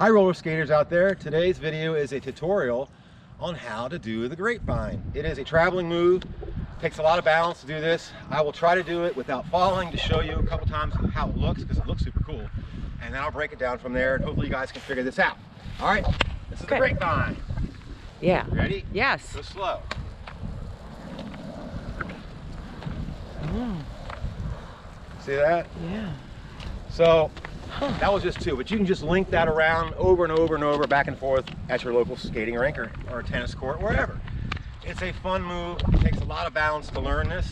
Hi roller skaters out there. Today's video is a tutorial on how to do the grapevine. It is a traveling move. Takes a lot of balance to do this. I will try to do it without falling to show you a couple times how it looks, because it looks super cool. And then I'll break it down from there, and hopefully you guys can figure this out. All right, this is the grapevine. Yeah. Ready? Yes. Go slow. See that? Yeah. So that was just two, but you can just link that around over and over and over, back and forth at your local skating rink or tennis court, wherever. It's a fun move. It takes a lot of balance to learn this.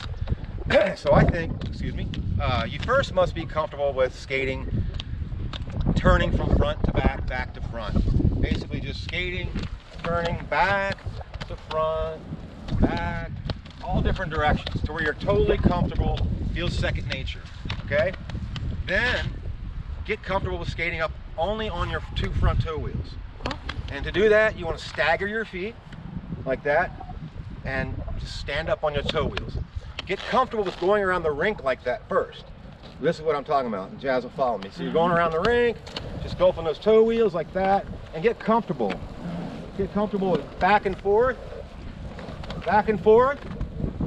So I think, you first must be comfortable with skating, turning from front to back, back to front. Basically just skating, turning back to front, back, all different directions to where you're totally comfortable, feels second nature, okay? Then get comfortable with skating up only on your two front toe wheels. And to do that, you want to stagger your feet like that and just stand up on your toe wheels. Get comfortable with going around the rink like that first. This is what I'm talking about, and Jazz will follow me. So you're going around the rink, just go up on those toe wheels like that, and get comfortable. Get comfortable with back and forth,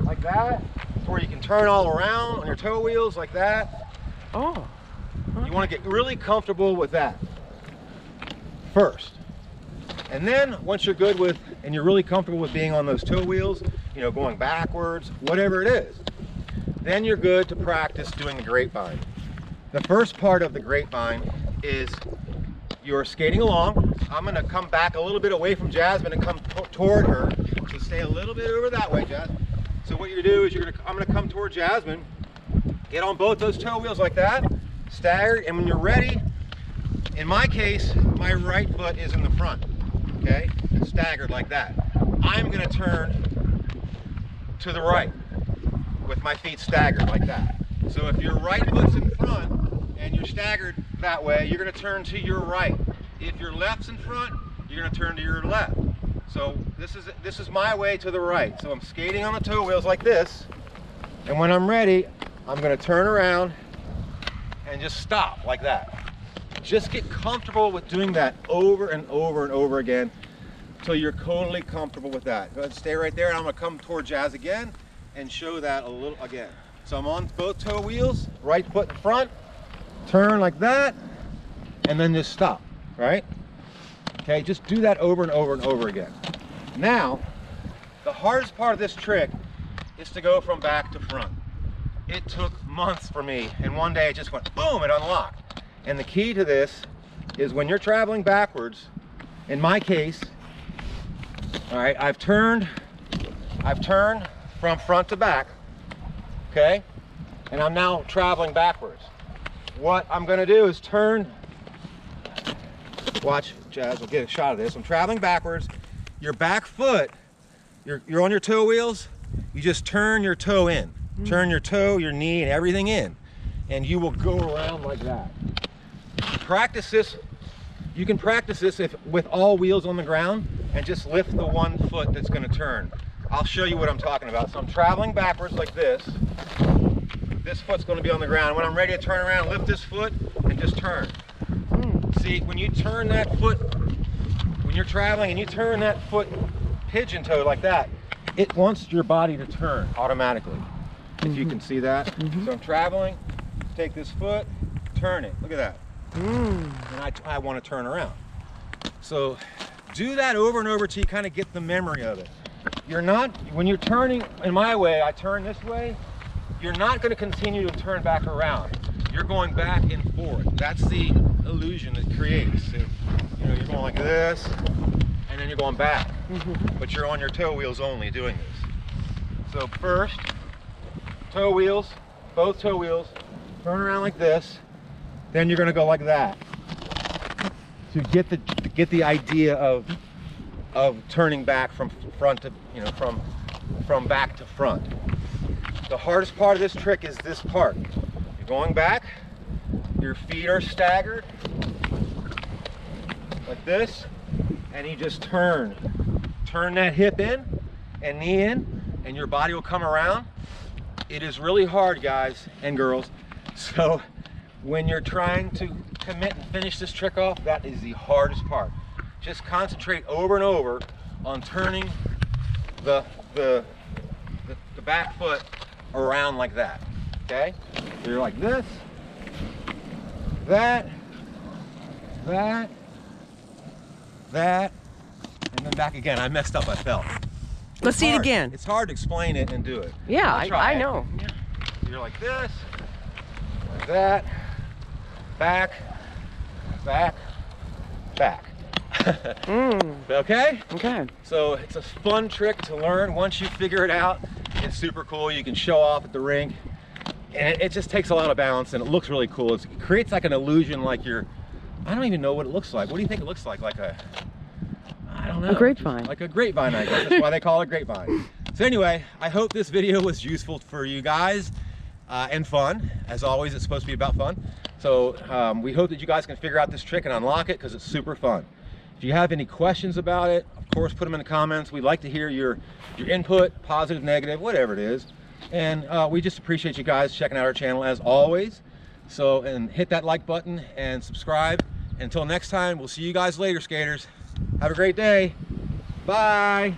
like that, where you can turn all around on your toe wheels like that. Oh. Okay. You want to get really comfortable with that first. And then once you're good with, and you're really comfortable with being on those toe wheels, you know, going backwards, whatever it is, then you're good to practice doing the grapevine. The first part of the grapevine is you're skating along. I'm going to come back a little bit away from Jasmine and come toward her. So stay a little bit over that way, Jazz. So what you do is I'm going to come toward Jasmine, get on both those toe wheels like that, staggered, and when you're ready, in my case, my right foot is in the front, okay? Staggered like that. I'm going to turn to the right with my feet staggered like that. So if your right foot's in front and you're staggered that way, you're going to turn to your right. If your left's in front, you're going to turn to your left. So this is my way to the right. So I'm skating on the toe wheels like this, and when I'm ready, I'm going to turn around and just stop like that. Just get comfortable with doing that over and over and over again until you're totally comfortable with that. Go ahead and stay right there, and I'm going to come toward Jazz again and show that a little again. So I'm on both toe wheels, right foot in front, turn like that, and then just stop, right? Okay, just do that over and over and over again. Now, the hardest part of this trick is to go from back to front. It took months for me, and one day it just went boom, it unlocked. And the key to this is when you're traveling backwards, in my case, all right, I've turned from front to back, okay? And I'm now traveling backwards. What I'm gonna do is turn, watch, Jazz, we'll get a shot of this. I'm traveling backwards. Your back foot, you're on your toe wheels, you just turn your toe in. Turn your toe, your knee, and everything in. And you will go around like that. Practice this. You can practice this with all wheels on the ground and just lift the one foot that's gonna turn. I'll show you what I'm talking about. So I'm traveling backwards like this. This foot's gonna be on the ground. When I'm ready to turn around, lift this foot and just turn. See, when you turn that foot, when you're traveling and you turn that foot pigeon toe like that, it wants your body to turn automatically. If you can see that. So I'm traveling, take this foot, turn it. Look at that. And I want to turn around. So do that over and over till you kind of get the memory of it. You're not, when you're turning, in my way, I turn this way, you're not going to continue to turn back around. You're going back and forth. That's the illusion it creates. So, you know, you're going like this, and then you're going back. But you're on your toe wheels only doing this. So first, toe wheels, both toe wheels, turn around like this, then you're going to go like that. To get the idea of turning back from front to, you know, from back to front. The hardest part of this trick is this part. You're going back, your feet are staggered like this, and you just turn that hip in and knee in, and your body will come around. It is really hard, guys and girls. So when you're trying to commit and finish this trick off, that is the hardest part. Just concentrate over and over on turning the back foot around like that, okay? So you're like this, that, and then back again. I messed up, I fell. Let's see it Hard. again. It's hard to explain it and do it. Yeah, I'll try I it. know. You're like this, like that, back, back, back. Okay? Okay. So it's a fun trick to learn. Once you figure it out, it's super cool. You can show off at the rink. And it just takes a lot of balance and it looks really cool. It creates like an illusion like you're, I don't even know what it looks like. What do you think it looks like? Like a, I don't know. A grapevine. Like a grapevine, I guess. That's why they call it grapevine. So anyway, I hope this video was useful for you guys and fun. As always, it's supposed to be about fun. So we hope that you guys can figure out this trick and unlock it because it's super fun. If you have any questions about it, of course, put them in the comments. We'd like to hear your input, positive, negative, whatever it is. And we just appreciate you guys checking out our channel as always. So, and hit that like button and subscribe. Until next time, we'll see you guys later, skaters. Have a great day. Bye.